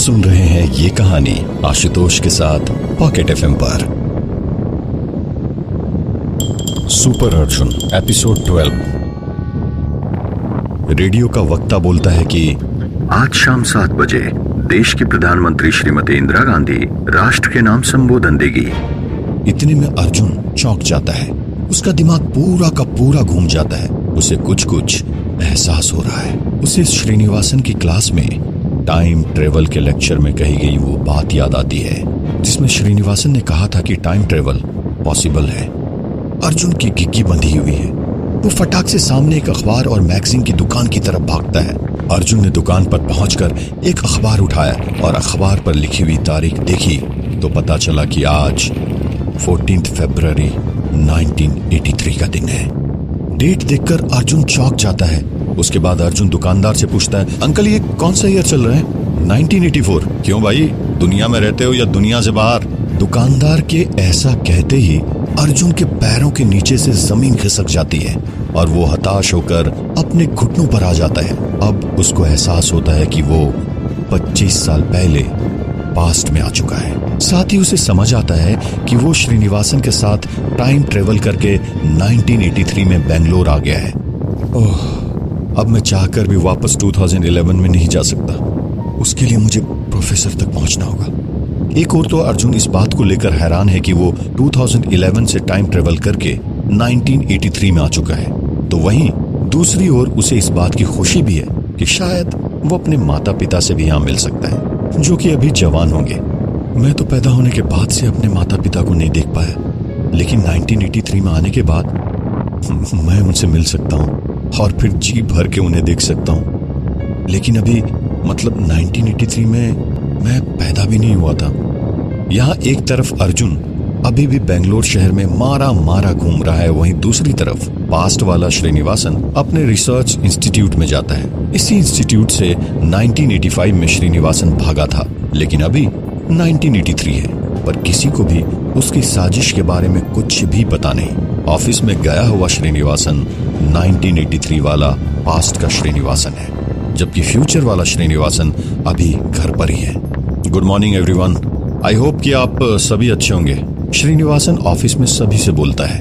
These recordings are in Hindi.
सुन रहे हैं ये कहानी आशुतोष के साथ पॉकेट एफएम पर। Super Arjun episode 12। रेडियो का वक्ता बोलता है कि आज शाम 7 बजे देश की प्रधानमंत्री श्रीमती इंदिरा गांधी राष्ट्र के नाम संबोधन देगी। इतने में अर्जुन चौंक जाता है। उसका दिमाग पूरा का पूरा घूम जाता है। उसे कुछ कुछ एहसास हो रहा है। उसे श्रीनिवासन की क्लास में टाइम ट्रेवल के लेक्चर में कही गई वो बात याद आती है जिसमें श्रीनिवासन ने कहा था कि टाइम ट्रेवल पॉसिबल है। अर्जुन की गिग्गी बंधी हुई है। वो फटाक से सामने एक अखबार और मैगजीन की दुकान की तरफ भागता है। अर्जुन ने दुकान पर पहुंचकर एक अखबार उठाया और अखबार पर लिखी हुई तारीख देखी तो पता चला कि आज 14 फरवरी 1983 का दिन है। डेट देखकर अर्जुन चौंक जाता है। उसके बाद अर्जुन दुकानदार से पूछता है, अंकल ये कौन सा ईयर चल रहा है? 1984। क्यों भाई, दुनिया में रहते हो या दुनिया से बाहर? दुकानदार के ऐसा कहते ही अर्जुन के पैरों के नीचे से जमीन खिसक जाती है और वो हताश होकर अपने घुटनों पर आ जाता है। अब उसको एहसास होता है कि वो 25 साल पहले पास्ट में आ चुका है। साथ ही उसे समझ आता है कि वो श्रीनिवासन के साथ टाइम ट्रेवल करके 1983 में बेंगलोर आ गया है। ओह, अब मैं चाहकर भी वापस 2011 में नहीं जा सकता। उसके लिए मुझे प्रोफेसर तक पहुंचना होगा। एक और तो अर्जुन इस बात को लेकर हैरान है कि वो 2011 से टाइम ट्रेवल करके 1983 में आ चुका है, तो वहीं दूसरी ओर उसे इस बात की खुशी भी है कि शायद वो अपने माता पिता से भी यहाँ मिल सकता है जो कि अभी जवान होंगे। मैं तो पैदा होने के बाद से अपने माता पिता को नहीं देख पाया, लेकिन 1983 में आने के बाद मैं उनसे मिल सकता हूँ और फिर जी भर के उन्हें देख सकता हूँ। लेकिन अभी मतलब 1983 में मैं पैदा भी नहीं हुआ था। यहाँ एक तरफ अर्जुन अभी भी बेंगलोर शहर में मारा मारा घूम रहा है, वहीं दूसरी तरफ पास्ट वाला श्रीनिवासन अपने रिसर्च इंस्टीट्यूट में जाता है। इसी इंस्टीट्यूट से 1985 में श्रीनिवासन भागा था, लेकिन अभी 1983 है, पर किसी को भी उसकी साजिश के बारे में कुछ भी पता नहीं। ऑफिस में गया हुआ श्रीनिवासन 1983 वाला पास्ट का श्रीनिवासन है, जबकि फ्यूचर वाला श्रीनिवासन अभी घर पर ही है। गुड मॉर्निंग एवरीवन, आई होप कि आप सभी अच्छे होंगे। श्रीनिवासन ऑफिस में सभी से बोलता है,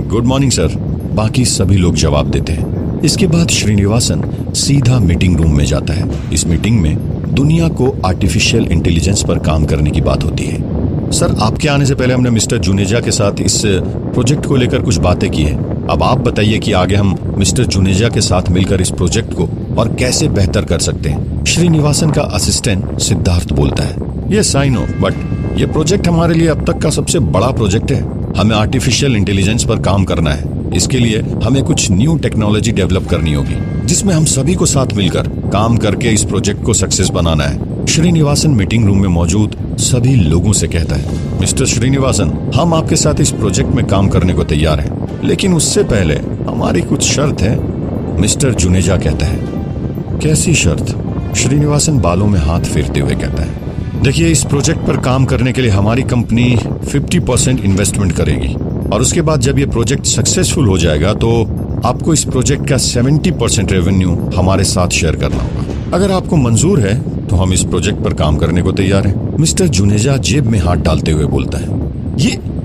गुड मॉर्निंग सर। बाकी सभी लोग जवाब देते हैं। इसके बाद श्रीनिवासन सीधा मीटिंग रूम में जाता है। इस मीटिंग में दुनिया को आर्टिफिशियल इंटेलिजेंस पर काम करने की बात होती है। सर, आपके आने से पहले हमने मिस्टर जुनेजा के साथ इस प्रोजेक्ट को लेकर कुछ बातें की है। अब आप बताइए कि आगे हम मिस्टर जुनेजा के साथ मिलकर इस प्रोजेक्ट को और कैसे बेहतर कर सकते हैं। श्रीनिवासन का असिस्टेंट सिद्धार्थ बोलता है, यस आई नो, बट ये प्रोजेक्ट हमारे लिए अब तक का सबसे बड़ा प्रोजेक्ट है। हमें आर्टिफिशियल इंटेलिजेंस पर काम करना है। इसके लिए हमें कुछ न्यू टेक्नोलॉजी डेवलप करनी होगी जिसमें हम सभी को साथ मिलकर काम करके इस प्रोजेक्ट को सक्सेस बनाना है। श्रीनिवासन मीटिंग रूम में मौजूद सभी लोगों से कहता है, मिस्टर श्रीनिवासन, हम आपके साथ इस प्रोजेक्ट में काम करने को तैयार हैं, लेकिन उससे पहले हमारी कुछ शर्त है। मिस्टर जुनेजा कहता है, कैसी शर्त? श्रीनिवासन बालों में हाथ फेरते हुए कहता है, देखिए, इस प्रोजेक्ट पर काम करने के लिए हमारी कंपनी 50% इन्वेस्टमेंट करेगी और उसके बाद जब ये प्रोजेक्ट सक्सेसफुल हो जाएगा तो आपको इस प्रोजेक्ट का 70% रेवेन्यू हमारे साथ शेयर करना होगा। अगर आपको मंजूर है तो हम इस प्रोजेक्ट पर काम करने को तैयार हैं। मिस्टर जुनेजा जेब में हाथ डालते हुए बोलता है,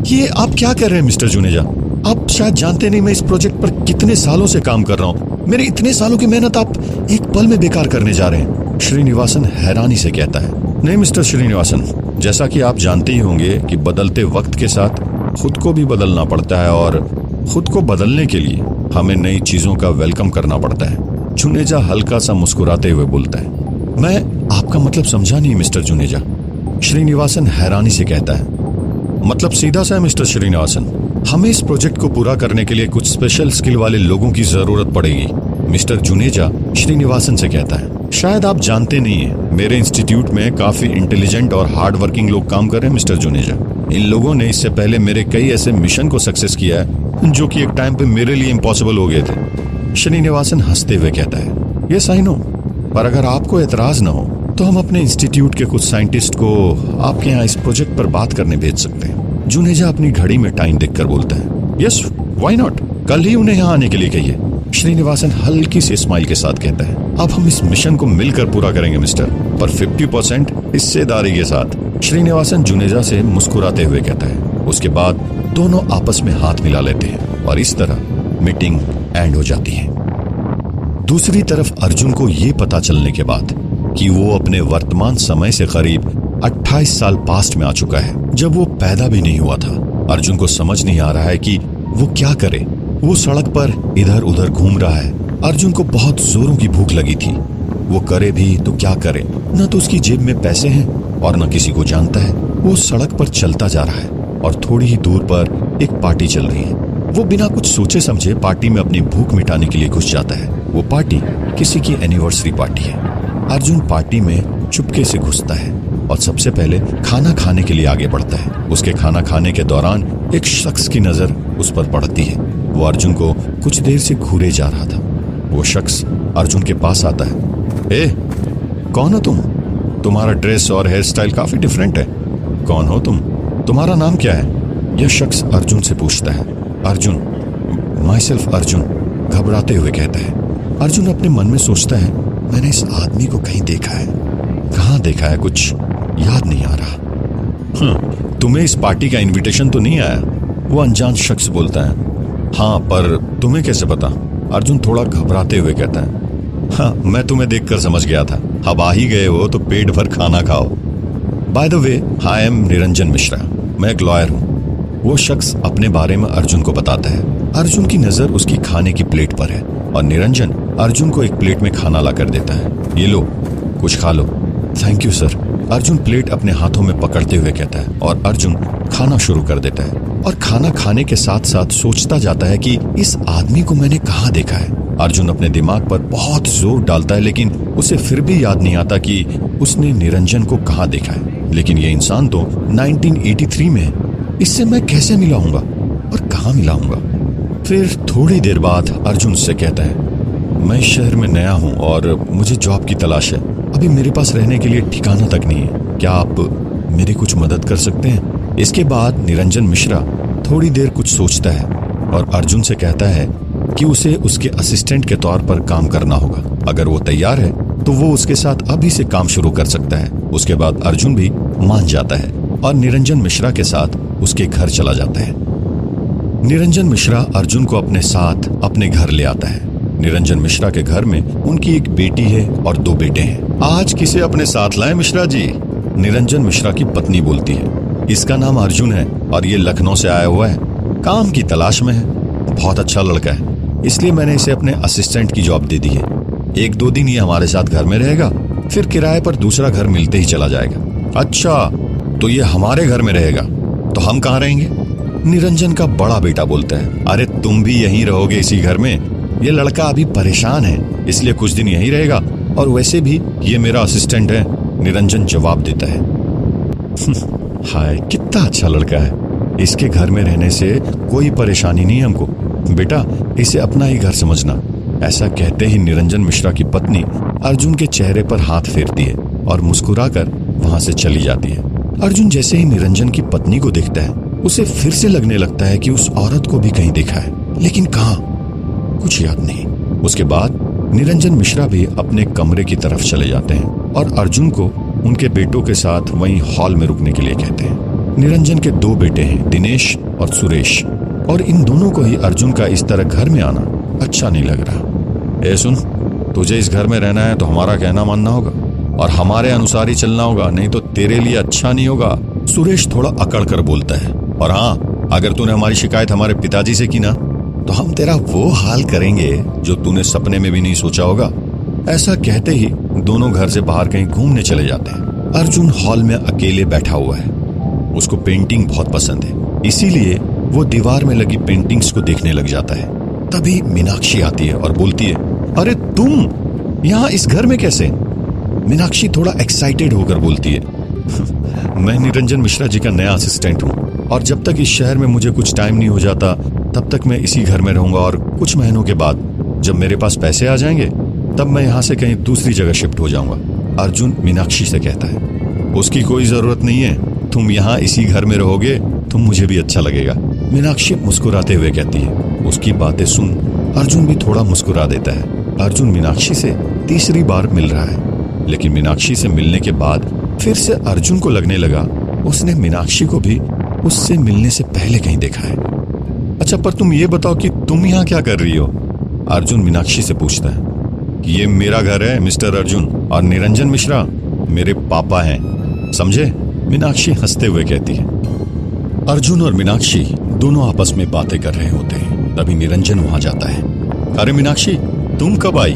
ये आप क्या कर रहे हैं मिस्टर जुनेजा? आप शायद जानते नहीं मैं इस प्रोजेक्ट पर कितने सालों से काम कर रहा हूँ। मेरे इतने सालों की मेहनत आप एक पल में बेकार करने जा रहे हैं। श्रीनिवासन हैरानी से कहता है, नहीं मिस्टर श्रीनिवासन, जैसा कि आप जानते ही होंगे कि बदलते वक्त के साथ खुद को भी बदलना पड़ता है और खुद को बदलने के लिए हमें नई चीजों का वेलकम करना पड़ता है। जुनेजा हल्का सा मुस्कुराते हुए बोलता है, मैं आपका मतलब समझा नहीं मिस्टर जुनेजा। श्रीनिवासन हैरानी से कहता है, मतलब सीधा सा है मिस्टर श्रीनिवासन, हमें इस प्रोजेक्ट को पूरा करने के लिए कुछ स्पेशल स्किल वाले लोगों की जरूरत पड़ेगी। मिस्टर जुनेजा श्रीनिवासन से कहता है, शायद आप जानते नहीं है, मेरे इंस्टीट्यूट में काफी इंटेलिजेंट और हार्ड वर्किंग लोग काम कर रहे हैं मिस्टर जुनेजा। इन लोगों ने इससे पहले मेरे कई ऐसे मिशन को सक्सेस किया है जो कि एक टाइम पे मेरे लिए इम्पॉसिबल हो गए थे। श्रीनिवासन हंसते हुए कहता है, यस आई नो, पर अगर आपको एतराज ना हो तो हम अपने इंस्टीट्यूट के कुछ साइंटिस्ट को आपके यहाँ इस प्रोजेक्ट पर बात करने भेज सकते हैं। जुनेजा अपनी घड़ी में टाइम देखकर बोलता है, यस व्हाई नॉट, कल ही उन्हें यहाँ आने के लिए कहिए। श्रीनिवासन हल्की सी स्माइल के साथ कहता है, अब हम इस मिशन को मिलकर पूरा करेंगे मिस्टर। पर 50% हिस्सेदारी के साथ। श्रीनिवासन जुनेजा से मुस्कुराते हुए कहता है। उसके बाद दोनों आपस में हाथ मिला लेते हैं और इस तरह मीटिंग एंड हो जाती है। दूसरी तरफ अर्जुन को ये पता चलने के बाद कि वो अपने वर्तमान समय से करीब 28 साल पास्ट में आ चुका है, जब वो पैदा भी नहीं हुआ था। अर्जुन को समझ नहीं आ रहा है कि वो क्या करे। वो सड़क पर इधर उधर घूम रहा है। अर्जुन को बहुत जोरों की भूख लगी थी। वो करे भी तो क्या करे, न तो उसकी जेब में पैसे हैं और न किसी को जानता है। वो सड़क पर चलता जा रहा है और थोड़ी ही दूर पर एक पार्टी चल रही है। वो बिना कुछ सोचे समझे पार्टी में अपनी भूख मिटाने के लिए घुस जाता है। वो पार्टी किसी की एनिवर्सरी पार्टी है। अर्जुन पार्टी में चुपके से घुसता है और सबसे पहले खाना खाने के लिए आगे बढ़ता है। उसके खाना खाने के दौरान एक शख्स की नजर उस पर पड़ती है। वो अर्जुन को कुछ देर से घूरे जा रहा था। वो शख्स अर्जुन के पास आता है। ए, कौन हो तुम? तुम्हारा ड्रेस और हेयर स्टाइल काफी डिफरेंट है। कौन हो तुम? तुम्हारा नाम क्या है? यह शख्स अर्जुन से पूछता है। अर्जुन, माई सेल्फ अर्जुन, घबराते हुए कहता है। अर्जुन अपने मन में सोचता है, मैंने इस आदमी को कहीं देखा है। कहाँ देखा है, कुछ याद नहीं आ रहा। तुम्हें इस पार्टी का इनविटेशन तो नहीं आया? वो अनजान शख्स बोलता है। हाँ, पर तुम्हें कैसे पता? अर्जुन थोड़ा घबराते हुए कहता है। हाँ, मैं तुम्हें देखकर समझ गया था। अब आ ही गए हो तो पेट भर खाना खाओ। By the way, I am Niranjan Mishra, मैं एक लॉयर हूँ। वो शख्स अपने बारे में अर्जुन को बताता है। अर्जुन की नजर उसकी खाने की प्लेट पर है और निरंजन अर्जुन को एक प्लेट में खाना ला कर देता है। ये लो, कुछ खा लो। Thank you sir, Arjun plate अपने हाथों में पकड़ते हुए कहता है और अर्जुन खाना शुरू कर देता है और खाना खाने के साथ साथ सोचता जाता है कि इस आदमी को मैंने कहाँ देखा है। अर्जुन अपने दिमाग पर बहुत जोर डालता है, लेकिन उसे फिर भी याद नहीं आता कि उसने निरंजन को कहाँ देखा है। लेकिन ये इंसान तो 1983 में है, इससे मैं कैसे मिलाऊंगा और कहाँ मिलाऊंगा? फिर थोड़ी देर बाद अर्जुन से कहता है, मैं इस शहर में नया हूँ और मुझे जॉब की तलाश है। अभी मेरे पास रहने के लिए ठिकाना तक नहीं है। क्या आप मेरी कुछ मदद कर सकते हैं? इसके बाद निरंजन मिश्रा थोड़ी देर कुछ सोचता है और अर्जुन से कहता है कि उसे उसके असिस्टेंट के तौर पर काम करना होगा। अगर वो तैयार है तो वो उसके साथ अभी से काम शुरू कर सकता है। उसके बाद अर्जुन भी मान जाता है और निरंजन मिश्रा के साथ उसके घर चला जाता है। निरंजन मिश्रा अर्जुन को अपने साथ अपने घर ले आता है। निरंजन मिश्रा के घर में उनकी एक बेटी है और 2 बेटे हैं। आज किसे अपने साथ लाएं मिश्रा जी? निरंजन मिश्रा की पत्नी बोलती है। इसका नाम अर्जुन है और ये लखनऊ से आया हुआ है, काम की तलाश में है। बहुत अच्छा लड़का है, इसलिए मैंने इसे अपने असिस्टेंट की जॉब दे दी है। 1-2 दिन ये हमारे साथ घर में रहेगा, फिर किराए पर दूसरा घर मिलते ही चला जाएगा। अच्छा, तो ये हमारे घर में रहेगा, तो हम कहाँ रहेंगे? निरंजन का बड़ा बेटा बोलता है। अरे तुम भी यहीं रहोगे इसी घर में। ये लड़का अभी परेशान है, इसलिए कुछ दिन यहीं रहेगा, और वैसे भी ये मेरा असिस्टेंट है। निरंजन जवाब देता है। हाय, कितना अच्छा लड़का है। इसके घर में रहने से कोई परेशानी नहीं हमको। बेटा, इसे अपना ही घर समझना। ऐसा कहते ही निरंजन मिश्रा की पत्नी अर्जुन के चेहरे पर हाथ फेरती है और मुस्कुराकर वहां से चली जाती है। अर्जुन जैसे ही निरंजन की पत्नी को देखता है, उसे फिर से लगने लगता है कि उस औरत को भी कहीं देखा है, लेकिन कहाँ, कुछ याद नहीं। उसके बाद निरंजन मिश्रा भी अपने कमरे की तरफ चले जाते हैं और अर्जुन को उनके बेटों के साथ वहीं हॉल में रुकने के लिए कहते हैं। निरंजन के 2 बेटे हैं, दिनेश और सुरेश, और इन दोनों को ही अर्जुन का इस तरह घर में आना अच्छा नहीं लग रहा। ए सुन, तुझे इस घर में रहना है तो हमारा कहना मानना होगा और हमारे अनुसार ही चलना होगा, नहीं तो तेरे लिए अच्छा नहीं होगा। सुरेश थोड़ा अकड़ कर बोलता है। और हाँ, अगर तूने हमारी शिकायत हमारे पिताजी से की ना, तो हम तेरा वो हाल करेंगे जो तूने सपने में भी नहीं सोचा होगा। ऐसा कहते ही दोनों घर से बाहर कहीं घूमने चले जाते हैं। अर्जुन हॉल में अकेले बैठा हुआ है। उसको पेंटिंग बहुत पसंद है, इसीलिए वो दीवार में लगी पेंटिंग्स को देखने लग जाता है। तभी मीनाक्षी आती है और बोलती है, अरे तुम यहाँ इस घर में कैसे? मीनाक्षी थोड़ा एक्साइटेड होकर बोलती है, मैं निरंजन मिश्रा जी का नया असिस्टेंट हूँ और जब तक इस शहर में मुझे कुछ टाइम नहीं हो जाता तब तक मैं इसी घर में रहूंगा, और कुछ महीनों के बाद जब मेरे पास पैसे आ जाएंगे तब मैं यहाँ से कहीं दूसरी जगह शिफ्ट हो जाऊंगा। अर्जुन मीनाक्षी से कहता है, उसकी कोई जरूरत नहीं है, तुम यहाँ इसी घर में रहोगे तो मुझे भी अच्छा लगेगा। मीनाक्षी मुस्कुराते हुए कहती है। उसकी बातें सुन अर्जुन भी थोड़ा मुस्कुरा देता है। अर्जुन मीनाक्षी से तीसरी बार मिल रहा है। लेकिन मीनाक्षी से मिलने के बाद फिर से अर्जुन को लगने लगा उसने मीनाक्षी को भी उससे मिलने से पहले कहीं देखा है। अच्छा, पर तुम ये बताओ कि तुम यहाँ क्या कर रही हो? अर्जुन मीनाक्षी से पूछता है। ये मेरा घर है मिस्टर अर्जुन, और निरंजन मिश्रा मेरे पापा हैं, समझे? मीनाक्षी हंसते हुए कहती है। अर्जुन और मीनाक्षी दोनों आपस में बातें कर रहे होते हैं, तभी निरंजन वहां जाता है। अरे मीनाक्षी, तुम कब आई?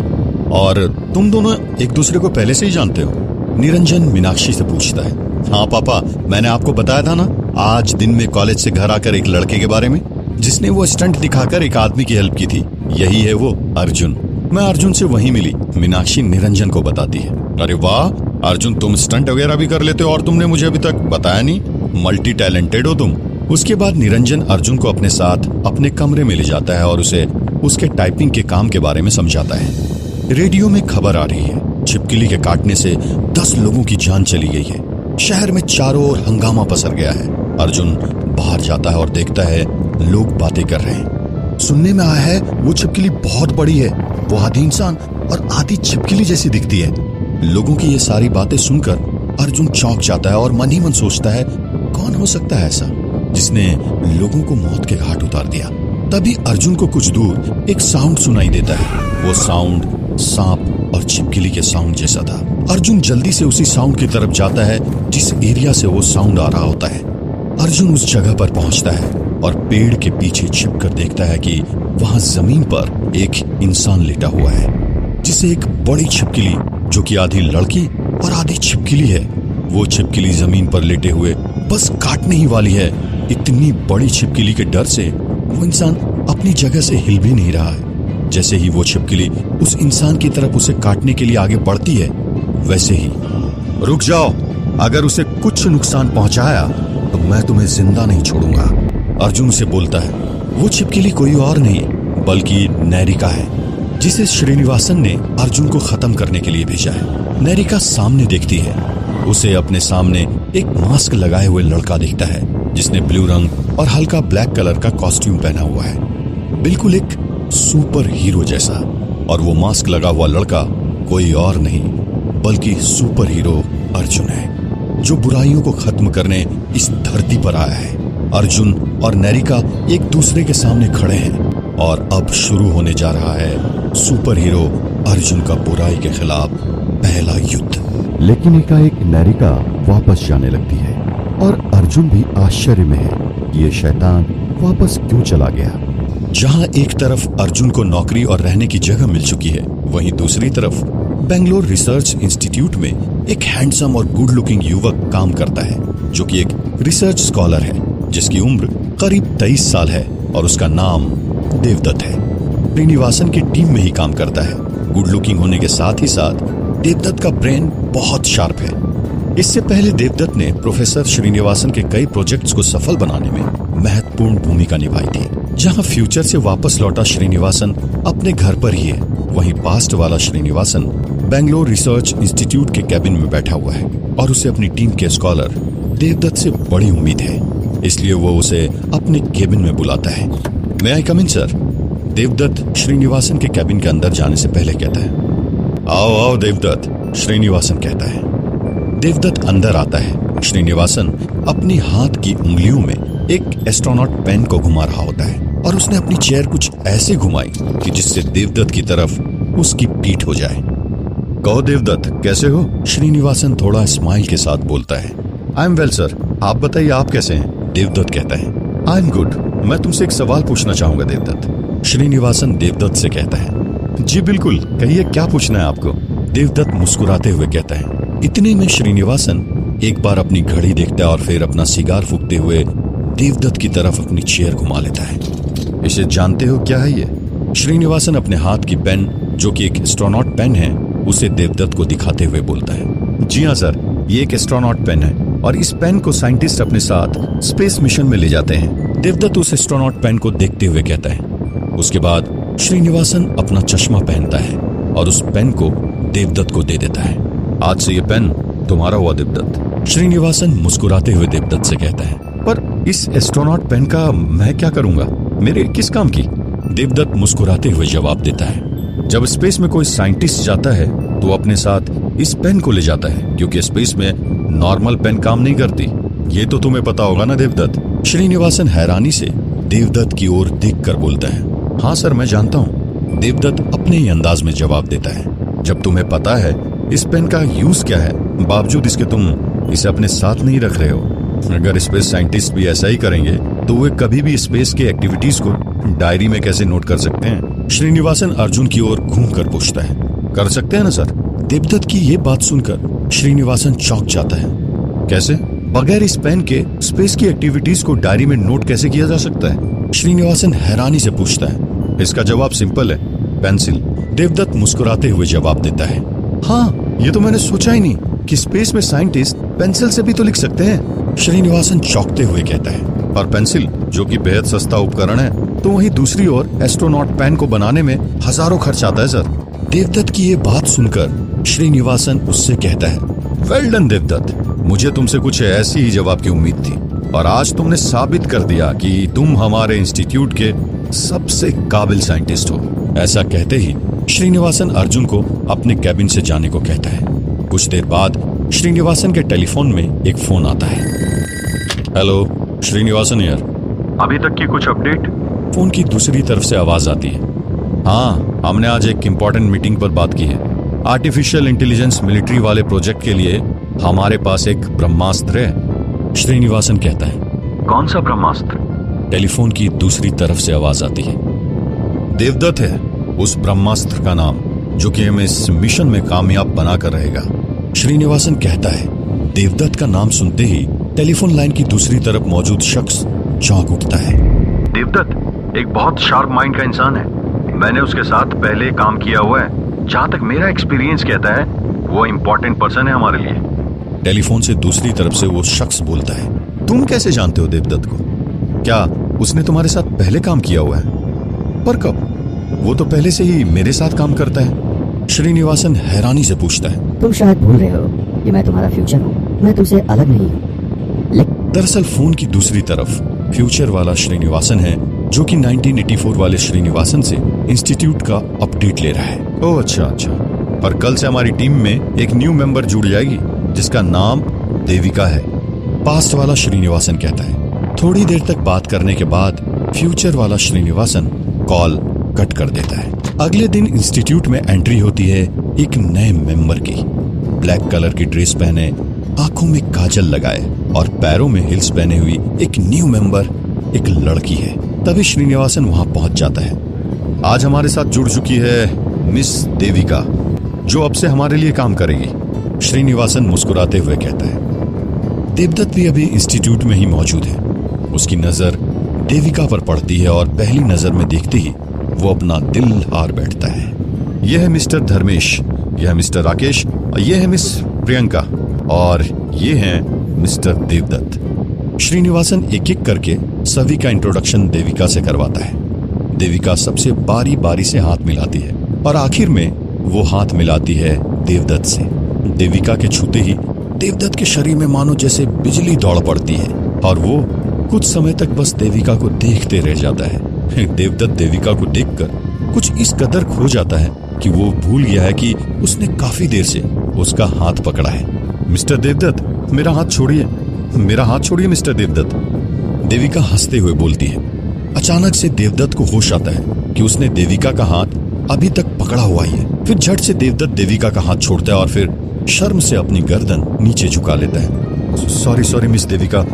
और तुम दोनों एक दूसरे को पहले से ही जानते हो? निरंजन मीनाक्षी से पूछता है। हाँ पापा, मैंने आपको बताया था ना आज दिन में कॉलेज से घर आकर एक लड़के के बारे में, जिसने वो स्टंट दिखाकर एक आदमी की हेल्प की थी। यही है वो अर्जुन। मैं अर्जुन से वहीं मिली, मीनाक्षी निरंजन को बताती है। अरे वाह अर्जुन, तुम स्टंट वगैरह भी कर लेते हो और तुमने मुझे अभी तक बताया नहीं। मल्टी टैलेंटेड हो तुम। उसके बाद निरंजन अर्जुन को अपने साथ अपने कमरे में ले जाता है और उसे उसके टाइपिंग के काम के बारे में समझाता है। रेडियो में खबर आ रही है, छिपकली के काटने से 10 लोगों की जान चली गई है। शहर में चारों ओर हंगामा पसर गया है। अर्जुन बाहर जाता है और देखता है लोग बातें कर रहे हैं। सुनने में आया है वो छिपकली बहुत बड़ी है, वो आधी इंसान और आधी छिपकली जैसी दिखती है। लोगों की ये सारी बातें सुनकर अर्जुन चौंक जाता है और मन ही मन सोचता है कौन हो सकता है ऐसा जिसने लोगों को मौत के घाट उतार दिया। तभी अर्जुन को कुछ दूर एक साउंड सुनाई देता है। वो साउंड सांप और छिपकली के साउंड जैसा था। अर्जुन जल्दी से उसी साउंड की तरफ जाता है जिस एरिया से वो साउंड आ रहा होता है। अर्जुन उस जगह पर पहुंचता है और पेड़ के पीछे छिपकर देखता है कि वहां जमीन पर एक इंसान लेटा हुआ है, जिसे एक बड़ी छिपकली जो कि आधी लड़की और आधी छिपकली है, वो छिपकली जमीन पर लेटे हुए बस काटने ही वाली है। इतनी बड़ी छिपकली के डर से वो इंसान अपनी जगह से हिल भी नहीं रहा है। जैसे ही वो छिपकली उस इंसान की तरफ उसे काटने के लिए आगे बढ़ती है, वैसे ही रुक जाओ, अगर उसे कुछ नुकसान पहुंचाया तो मैं तुम्हें जिंदा नहीं छोड़ूंगा, अर्जुन से बोलता है। वो छिपकली कोई और नहीं बल्कि नैरिका है, जिसे श्रीनिवासन ने अर्जुन को खत्म करने के लिए भेजा है। नैरिका सामने देखती है, उसे अपने सामने एक मास्क लगाए हुए लड़का दिखता है जिसने ब्लू रंग और हल्का ब्लैक कलर का कॉस्ट्यूम पहना हुआ है, बिल्कुल एक सुपर हीरो जैसा। और वो मास्क लगा हुआ लड़का कोई और नहीं बल्कि सुपर हीरो अर्जुन है, जो बुराइयों को खत्म करने इस धरती पर आया है। अर्जुन और नैरिका एक दूसरे के सामने खड़े हैं और अब शुरू होने जा रहा है सुपर हीरो अर्जुन का बुराई के खिलाफ पहला युद्ध। लेकिन एकाएक नैरिका वापस जाने लगती है और अर्जुन भी आश्चर्य में है कि ये शैतान वापस क्यों चला गया। जहां एक तरफ अर्जुन को नौकरी और रहने की जगह मिल चुकी है, वहीं दूसरी तरफ बेंगलोर रिसर्च इंस्टीट्यूट में एक हैंडसम और गुड लुकिंग युवक काम करता है, जो कि एक रिसर्च स्कॉलर है जिसकी उम्र करीब 23 साल है और उसका नाम देवदत्त है। श्रीनिवासन की टीम में ही काम करता है। गुड लुकिंग होने के साथ ही साथ देवदत्त का ब्रेन बहुत शार्प है। इससे पहले देवदत्त ने प्रोफेसर श्रीनिवासन के कई प्रोजेक्ट्स को सफल बनाने में महत्वपूर्ण भूमिका निभाई थी। जहां फ्यूचर से वापस लौटा श्रीनिवासन अपने घर पर ही है, वहीं पास्ट वाला श्रीनिवासन बेंगलोर रिसर्च इंस्टीट्यूट के कैबिन में बैठा हुआ है और उसे अपनी टीम के स्कॉलर देवदत्त से बड़ी उम्मीद है, इसलिए वो उसे अपने केबिन में बुलाता है। मे आई कम इन सर? देवदत्त श्रीनिवासन के कैबिन के अंदर जाने से पहले कहता है। आओ आओ देवदत्त, श्रीनिवासन कहता है। देवदत्त अंदर आता है। श्रीनिवासन अपनी हाथ की उंगलियों में एक एस्ट्रोनॉट पेन को घुमा रहा होता है और उसने अपनी चेयर कुछ ऐसे घुमाई कि जिससे देवदत्त की तरफ उसकी पीठ हो जाए। कहो देवदत्त, कैसे हो? श्रीनिवासन थोड़ा स्माइल के साथ बोलता है। आई एम वेल सर, आप बताइए आप कैसे हैं? देवदत्त कहता है। आई एम गुड, मैं तुमसे एक सवाल पूछना चाहूंगा देवदत्त। श्रीनिवासन देवदत्त से कहता है। जी बिल्कुल, कहिए क्या पूछना है आपको? देवदत्त मुस्कुराते हुए कहता है। इतने में श्रीनिवासन एक बार अपनी घड़ी देखता है और फिर अपना सिगार फूकते हुए देवदत्त की तरफ अपनी चेयर घुमा लेता है। इसे जानते हो क्या है ये? श्रीनिवासन अपने हाथ की पेन, जो कि एक एस्ट्रोनॉट पेन है, उसे देवदत्त को दिखाते हुए बोलता है। जी हाँ सर, ये एक एस्ट्रोनॉट पेन है और इस पेन को साइंटिस्ट अपने साथ स्पेस मिशन में ले जाते हैं। देवदत्त उस एस्ट्रोनॉट पेन को देखते हुए कहता है। उसके बाद श्रीनिवासन अपना चश्मा पहनता है और उस पेन को देवदत्त को दे देता है। आज से ये पेन तुम्हारा हुआ देवदत्त। श्रीनिवासन मुस्कुराते हुए देवदत्त से कहता है। पर इस एस्ट्रोनॉट पेन का मैं क्या करूंगा? मेरे किस काम की? देवदत्त मुस्कुराते हुए जवाब देता है। जब स्पेस में कोई साइंटिस्ट जाता है तो अपने साथ इस पेन को ले जाता है क्योंकि स्पेस में नॉर्मल पेन काम नहीं करती। ये तो तुम्हें पता होगा ना देवदत्त। श्रीनिवासन हैरानी से देवदत्त की ओर देखकर बोलता है। हाँ सर, मैं जानता हूँ, देवदत्त अपने ही अंदाज में जवाब देता है। जब तुम्हें पता है इस पेन का यूज क्या है, बावजूद इसके तुम इसे अपने साथ नहीं रख रहे हो। अगर स्पेस साइंटिस्ट भी ऐसा ही करेंगे तो वे कभी भी स्पेस के एक्टिविटीज को डायरी में कैसे नोट कर सकते हैं? श्रीनिवासन अर्जुन की ओर घूमकर पूछता है। कर सकते हैं ना सर? देवदत्त की ये बात सुनकर श्रीनिवासन चौंक जाता है। कैसे? बगैर इस पेन के स्पेस की एक्टिविटीज को डायरी में नोट कैसे किया जा सकता है? श्रीनिवासन हैरानी से पूछता है। इसका जवाब सिंपल है, पेंसिल। देवदत्त मुस्कुराते हुए जवाब देता है। हाँ, ये तो मैंने सोचा ही नहीं कि स्पेस में साइंटिस्ट पेंसिल से भी तो लिख सकते हैं। श्रीनिवासन चौंकते हुए कहता है। और पेंसिल, जो कि बेहद सस्ता उपकरण है, तो वहीं दूसरी ओर एस्ट्रोनॉट पेन को बनाने में हजारों खर्च आता है सर। देवदत्त की ये बात सुनकर श्रीनिवासन उससे कहता है। वेल डन देवदत्त, मुझे तुमसे कुछ ऐसी ही जवाब की उम्मीद थी और आज तुमने साबित कर दिया कि तुम हमारे इंस्टीट्यूट के सबसे काबिल साइंटिस्ट हो। ऐसा कहते ही श्रीनिवासन अर्जुन को अपने कैबिन से जाने को कहता है। कुछ देर बाद श्रीनिवासन के टेलीफोन में एक फोन आता है। Hello, Srinivasan here. अभी तक की कुछ अपडेट? फोन की दूसरी तरफ से आवाज आती है। हाँ, हमने आज एक इम्पोर्टेंट मीटिंग पर बात की है। आर्टिफिशियल इंटेलिजेंस मिलिट्री वाले प्रोजेक्ट के लिए हमारे पास एक ब्रह्मास्त्र है, श्रीनिवासन कहता है। कौन सा ब्रह्मास्त्र? टेलीफोन की दूसरी तरफ से आवाज आती है। देवदत्त है उस ब्रह्मास्त्र का नाम, जो कि हमें इस मिशन में कामयाब बनाकर रहेगा, श्रीनिवासन कहता है। देवदत्त का नाम सुनते ही टेलीफोन लाइन की दूसरी तरफ मौजूद शख्स चौंक उठता है। देवदत्त एक बहुत शार्प माइंड का इंसान है। मैंने उसके साथ पहले काम किया हुआ है। जहाँ तक मेरा एक्सपीरियंस कहता है, वो इम्पोर्टेंट पर्सन है हमारे लिए। टेलीफोन से दूसरी तरफ से वो शख्स बोलता है। तुम कैसे जानते हो देवदत्त को? क्या उसने तुम्हारे साथ पहले काम किया हुआ है? पर कब? वो तो पहले से ही मेरे साथ काम करता है, श्रीनिवासन हैरानी से पूछता है। तुम शायद भूल रहे हो कि मैं तुम्हारा फ्यूचर हूँ। मैं तुमसे अलग नहीं हूँ। दरअसल फोन की दूसरी तरफ फ्यूचर वाला श्रीनिवासन है, जो कि 1984 वाले श्रीनिवासन से इंस्टीट्यूट का अपडेट ले रहा है। ओह अच्छा। और कल से हमारी टीम में एक न्यू मेंबर जुड़ जाएगी जिसका नाम देविका है, पास्ट वाला श्रीनिवासन कहता है। थोड़ी देर तक बात करने के बाद फ्यूचर वाला श्रीनिवासन कॉल कट कर देता है। अगले दिन इंस्टीट्यूट में एंट्री होती है एक नए मेंबर की। ब्लैक कलर की ड्रेस पहने, आंखों में काजल लगाए और पैरों में हिल्स पहने हुई एक न्यू मेंबर एक लड़की है। तभी श्रीनिवासन वहां पहुंच जाता है। आज हमारे साथ जुड़ चुकी है मिस देविका, जो अब से हमारे लिए काम करेगी, श्रीनिवासन मुस्कुराते हुए कहता है। देवदत्त भी अभी इंस्टीट्यूट में ही मौजूद है। उसकी नजर देविका पर पड़ती है और पहली नजर में देखते ही वो अपना दिल हार बैठता है। यह है मिस्टर धर्मेश, यह है मिस्टर राकेश, और यह है मिस प्रियंका, और ये है मिस्टर देवदत्त। श्रीनिवासन एक एक करके सभी का इंट्रोडक्शन देविका से करवाता है। देविका सबसे बारी बारी से हाथ मिलाती है और आखिर में वो हाथ मिलाती है देवदत्त से। देविका के छूते ही देवदत्त के शरीर में मानो जैसे बिजली दौड़ पड़ती है और वो कुछ समय तक बस देविका को देखते रह जाता है। देवदत्त देविका को देखकर कुछ इस कदर खो जाता है कि वो भूल गया है कि उसने काफी देर से उसका हाथ पकड़ा है। मिस्टर देवदत्त, मेरा हाथ छोड़िए, मेरा हाथ छोड़िए मिस्टर देवदत्त, देविका हंसते हुए बोलती है। अचानक से देवदत्त को होश आता है कि उसने देविका का हाथ अभी तक पकड़ा हुआ ही है। फिर झट से देवदत्त देविका का हाथ छोड़ता है और फिर शर्म से अपनी गर्दन नीचे झुका लेता है। Sorry miss Devika,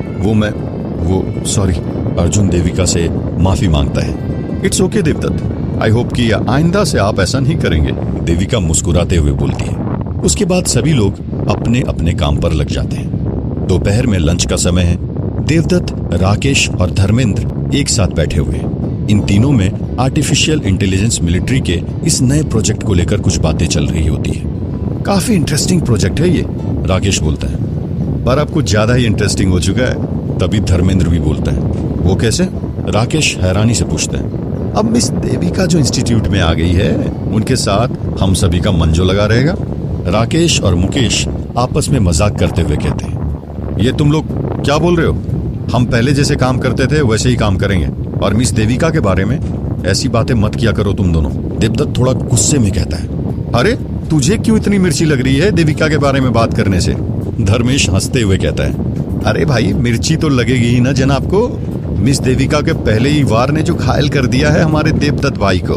sorry. Arjun Devika से माफी मांगता है। It's okay Devdutt, I hope कि आइंदा से आप ऐसा नहीं करेंगे, देविका मुस्कुराते हुए बोलती है। उसके बाद सभी लोग अपने अपने काम पर लग जाते हैं। दोपहर में लंच का समय है। देवदत्त, राकेश और धर्मेंद्र एक साथ बैठे हुए हैं। इन तीनों में आर्टिफिशियल इंटेलिजेंस मिलिट्री के इस नए प्रोजेक्ट को लेकर कुछ बातें चल रही होती है। काफी इंटरेस्टिंग प्रोजेक्ट है ये, राकेश बोलता है। पर अब कुछ ज्यादा ही इंटरेस्टिंग हो चुका है, तभी धर्मेंद्र भी बोलता है। वो कैसे? राकेश हैरानी से पूछता है। अब मिस देविका जो इंस्टीट्यूट में आ गई है, उनके साथ हम सभी का मन जो लगा रहेगा। राकेश और मुकेश आपस में मजाक करते हुए कहते हैं, ये तुम लोग क्या बोल रहे हो? हम पहले जैसे काम करते थे वैसे ही काम करेंगे, और मिस देविका के बारे में ऐसी बातें मत किया करो तुम दोनों, देवदत्त थोड़ा गुस्से में कहता है। अरे तुझे क्यों इतनी मिर्ची लग रही है देविका के बारे में बात करने से? धर्मेश हंसते हुए कहता है, अरे भाई मिर्ची तो लगेगी ही ना जनाब को। मिस देविका के पहले ही वार ने जो घायल कर दिया है हमारे देवदत्त भाई को।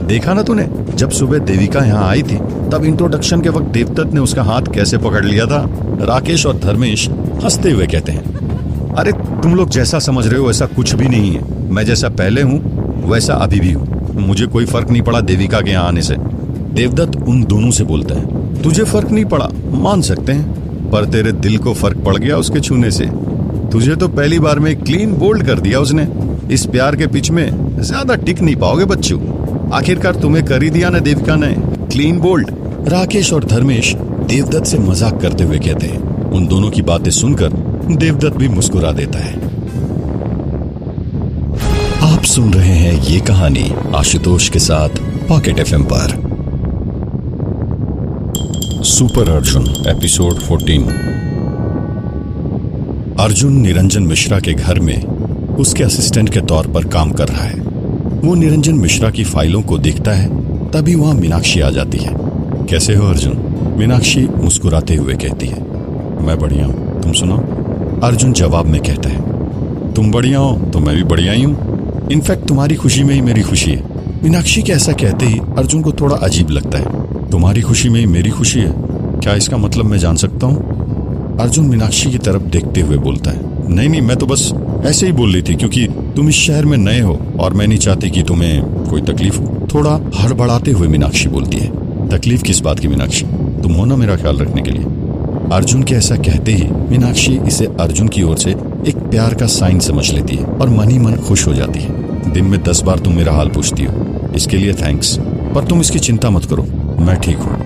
देखा ना तूने, जब सुबह देविका यहाँ आई थी तब इंट्रोडक्शन के वक्त देवदत्त ने उसका हाथ कैसे पकड़ लिया था। राकेश और धर्मेश हंसते हुए कहते हैं, अरे तुम लोग जैसा समझ रहे हो वैसा कुछ भी नहीं है। मैं जैसा पहले हूँ वैसा अभी भी हूँ। मुझे कोई फर्क नहीं पड़ा देविका के यहाँ आने से। देवदत्त उन दोनों से बोलता है, तुझे फर्क नहीं पड़ा मान सकते हैं, पर तेरे दिल को फर्क पड़ गया उसके छूने से। तुझे तो पहली बार में क्लीन बोल्ड कर दिया उसने। इस प्यार के पिच में ज्यादा टिक नहीं पाओगे बच्चों। आखिरकार तुम्हें कर ही दिया ना देविका ने क्लीन बोल्ड। राकेश और धर्मेश देवदत्त से मजाक करते हुए कहते हैं। उन दोनों की बातें सुनकर देवदत्त भी मुस्कुरा देता है। आप सुन रहे हैं ये कहानी आशुतोष के साथ पॉकेट एफएम पर। Super Arjun episode 14। अर्जुन निरंजन मिश्रा के घर में उसके असिस्टेंट के तौर पर काम कर रहा है। वो निरंजन मिश्रा की फाइलों को देखता है, तभी वहां मीनाक्षी आ जाती है। कैसे हो अर्जुन? मीनाक्षी मुस्कुराते हुए कहती है, मैं बढ़िया हूं, तुम सुनाओ? अर्जुन जवाब में कहता है, तुम बढ़िया हो तो मैं भी बढ़िया ही हूं। इनफैक्ट तुम्हारी खुशी में ही मेरी खुशी है। मीनाक्षी के ऐसा कहते ही अर्जुन को थोड़ा अजीब लगता है। तुम्हारी खुशी में ही मेरी खुशी है, क्या इसका मतलब मैं जान सकता हूँ? अर्जुन मीनाक्षी की तरफ देखते हुए बोलता है, नहीं नहीं, मैं तो बस ऐसे ही बोल रही थी क्योंकि तुम इस शहर में नए हो और मैं नहीं चाहती कि तुम्हें कोई तकलीफ हो। थोड़ा हड़बड़ाते हुए मीनाक्षी बोलती है, तकलीफ किस बात की मीनाक्षी? तुम हो ना मेरा ख्याल रखने के लिए। अर्जुन के ऐसा कहते ही मीनाक्षी इसे अर्जुन की ओर से एक प्यार का साइन समझ लेती है और मन ही मन खुश हो जाती है। दिन में 10 बार तुम मेरा हाल पूछती हो, इसके लिए थैंक्स, पर तुम इसकी चिंता मत करो, मैं ठीक हूँ।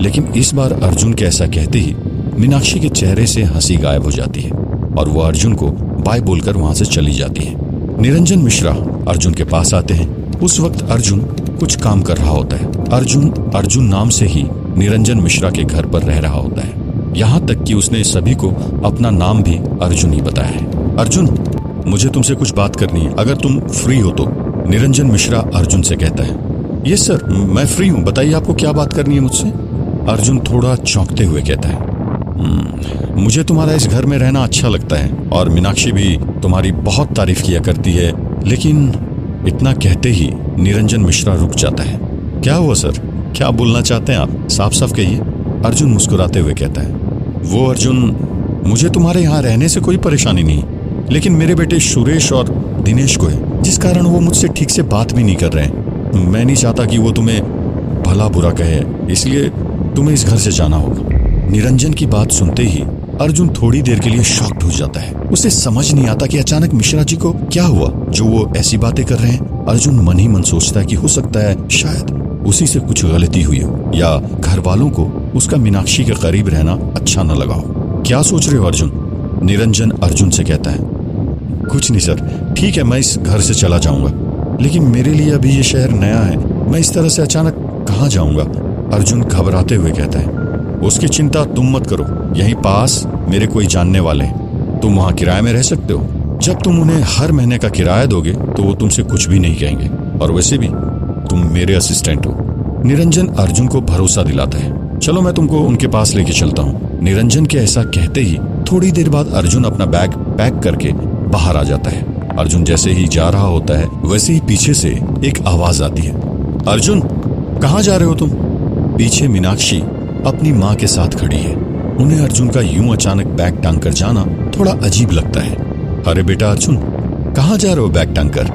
लेकिन इस बार अर्जुन के ऐसा कहते ही मीनाक्षी के चेहरे से हंसी गायब हो जाती है और वो अर्जुन को बाय बोलकर वहां से चली जाती है। निरंजन मिश्रा अर्जुन के पास आते हैं। उस वक्त अर्जुन कुछ काम कर रहा होता है। अर्जुन नाम से ही निरंजन मिश्रा के घर पर रह रहा होता है। यहाँ तक कि उसने सभी को अपना नाम भी अर्जुन ही बताया है। अर्जुन, मुझे तुमसे कुछ बात करनी है, अगर तुम फ्री हो तो। निरंजन मिश्रा अर्जुन से कहता है, यस सर, मैं फ्री हूँ, बताइए आपको क्या बात करनी है मुझसे? अर्जुन थोड़ा चौंकते हुए कहता है, मुझे तुम्हारा इस घर में रहना अच्छा लगता है और मीनाक्षी भी तुम्हारी बहुत तारीफ किया करती है। लेकिन इतना कहते ही निरंजन मिश्रा रुक जाता है। क्या हुआ सर, क्या बोलना चाहते हैं आप? साफ साफ कहिए। अर्जुन मुस्कुराते हुए कहता है, वो अर्जुन, मुझे तुम्हारे यहाँ रहने से कोई परेशानी नहीं, लेकिन मेरे बेटे सुरेश और दिनेश को है, जिस कारण वो मुझसे ठीक से बात भी नहीं कर रहे हैं। मैं नहीं चाहता कि वो तुम्हें भला बुरा कहे, इसलिए तुम्हें इस घर से जाना होगा। निरंजन की बात सुनते ही अर्जुन थोड़ी देर के लिए शॉक्ड हो जाता है। उसे समझ नहीं आता कि अचानक मिश्रा जी को क्या हुआ जो वो ऐसी बातें कर रहे हैं। अर्जुन मन ही मन सोचता है कि हो सकता है शायद उसी से कुछ गलती हुई हो या घर वालों को उसका मीनाक्षी के करीब रहना अच्छा न लगा हो। क्या सोच रहे हो अर्जुन? निरंजन अर्जुन से कहता है, कुछ नहीं सर, ठीक है, मैं इस घर से चला जाऊंगा, लेकिन मेरे लिए अभी ये शहर नया है, मैं इस तरह से अचानक कहाँ जाऊंगा? अर्जुन घबराते हुए कहता है, उसकी चिंता तुम मत करो, यहीं पास मेरे कोई जानने वाले हैं, तुम वहां किराए में रह सकते हो। जब तुम उन्हें हर महीने का किराया दोगे तो वो तुमसे कुछ भी नहीं कहेंगे, और वैसे भी तुम मेरे असिस्टेंट हो। निरंजन अर्जुन को भरोसा दिलाता है। चलो मैं तुमको उनके पास लेके चलता हूँ। निरंजन के ऐसा कहते ही थोड़ी देर बाद अर्जुन अपना बैग पैक करके बाहर आ जाता है। अर्जुन जैसे ही जा रहा होता है वैसे ही पीछे से एक आवाज आती है, अर्जुन कहाँ जा रहे हो तुम? पीछे मीनाक्षी अपनी माँ के साथ खड़ी है। उन्हें अर्जुन का यूं अचानक बैग टांग कर जाना थोड़ा अजीब लगता है। अरे बेटा अर्जुन, कहाँ जा रहे हो बैग टांग कर?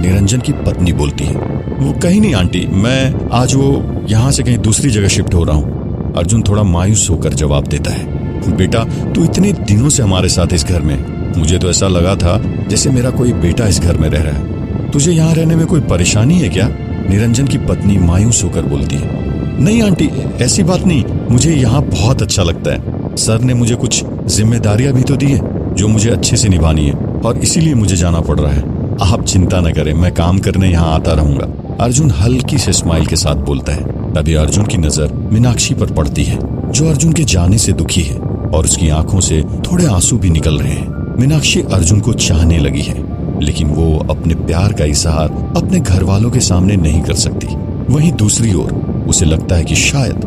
निरंजन की पत्नी बोलती है। वो कहीं नहीं आंटी, मैं आज वो यहाँ से कहीं दूसरी जगह शिफ्ट हो रहा हूँ। अर्जुन थोड़ा मायूस होकर जवाब देता है, बेटा तू इतने दिनों से हमारे साथ इस घर में, मुझे तो ऐसा लगा था जैसे मेरा कोई बेटा इस घर में रह रहा है। तुझे यहाँ रहने में कोई परेशानी है क्या? निरंजन की पत्नी मायूस होकर बोलती है। नहीं आंटी, ऐसी बात नहीं, मुझे यहाँ बहुत अच्छा लगता है। सर ने मुझे कुछ जिम्मेदारियां भी तो दी है जो मुझे अच्छे से निभानी है, और इसीलिए मुझे जाना पड़ रहा है। आप चिंता न करें, मैं काम करने यहाँ आता रहूंगा। अर्जुन हल्की से स्माइल के साथ बोलता है। तभी अर्जुन की नजर मीनाक्षी पर पड़ती है, जो अर्जुन के जाने से दुखी है और उसकी आंखों से थोड़े आंसू भी निकल रहे हैं। मीनाक्षी अर्जुन को चाहने लगी है, लेकिन वो अपने प्यार का इजहार अपने घर वालों के सामने नहीं कर सकती। वहीं दूसरी ओर उसे लगता है कि शायद